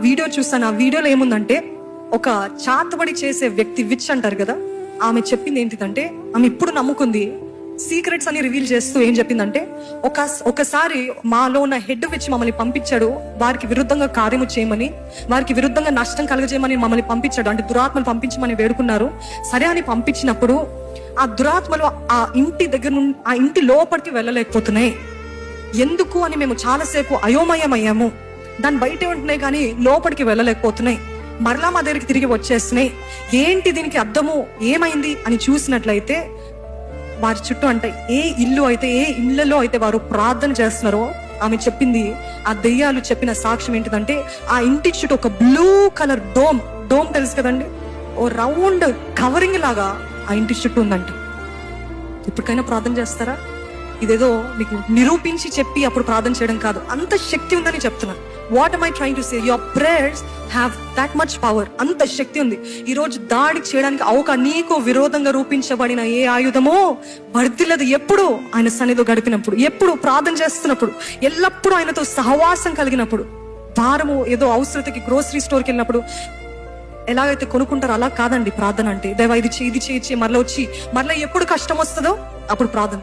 Video చూసాను. ఆ వీడియోలో ఏముందంటే, ఒక చాతబడి చేసే వ్యక్తి, విచ్ అంటారు కదా, ఆమె చెప్పింది ఏంటిదంటే, ఆమె ఇప్పుడు నమ్ముకుంది, సీక్రెట్స్ అని రివీల్ చేస్తూ ఏం చెప్పిందంటే, ఒకసారి మాలో ఉన్న హెడ్ విచ్ మమ్మల్ని పంపించాడు, వారికి విరుద్ధంగా కార్యము చేయమని, వారికి విరుద్ధంగా నష్టం కలగజేయమని మమ్మల్ని పంపించాడు. అంటే దురాత్మలు పంపించమని వేడుకున్నారు. సరే అని పంపించినప్పుడు ఆ దురాత్మలు ఆ ఇంటి దగ్గర నుండి ఆ ఇంటి లోపలికి వెళ్ళలేకపోతున్నాయి. ఎందుకు అని మేము చాలాసేపు అయోమయమయ్యాము. దాని బయట ఉంటున్నాయి కానీ లోపలికి వెళ్ళలేకపోతున్నాయి. మరలా మా దగ్గరికి తిరిగి వచ్చేస్తున్నాయి. ఏంటి దీనికి అర్థము, ఏమైంది అని చూసినట్లయితే, వారి చుట్టూ అంటే ఏ ఇళ్లలో అయితే వారు ప్రార్థన చేస్తున్నారో, ఆమె చెప్పింది, ఆ దెయ్యాలు చెప్పిన సాక్ష్యం ఏంటిదంటే, ఆ ఇంటి చుట్టూ ఒక బ్లూ కలర్ డోమ్ తెలుసు కదండి, ఓ రౌండ్ కవరింగ్ లాగా ఆ ఇంటి చుట్టూ ఉందంట. ఇప్పటికైనా ప్రార్థన చేస్తారా? ఇదేదో మీకు నిరూపించి చెప్పి అప్పుడు ప్రార్థన చేయడం కాదు, అంత శక్తి ఉందని చెప్తున్నాను. What am I trying to say? Your prayers have that much power. అంత శక్తి ఉంది. ఈ రోజు దాడి చేయడానికి నీకు విరోధంగా రూపించబడిన ఏ ఆయుధమో వర్ధిల్లదు. ఎప్పుడు ఆయన సన్నిధిలో గడిపినప్పుడు, ఎప్పుడు ప్రార్థన చేస్తున్నప్పుడు, ఎల్లప్పుడూ ఆయనతో సహవాసం కలిగినప్పుడు. వారము ఏదో అవసరతకి గ్రోసరీ స్టోర్కి వెళ్ళినప్పుడు ఎలాగైతే కొనుక్కుంటారో అలా కాదండి ప్రార్థన అంటే. దేవా ఇది చేయి మరలా వచ్చి మరలా ఎప్పుడు కష్టం వస్తుందో అప్పుడు ప్రార్థన.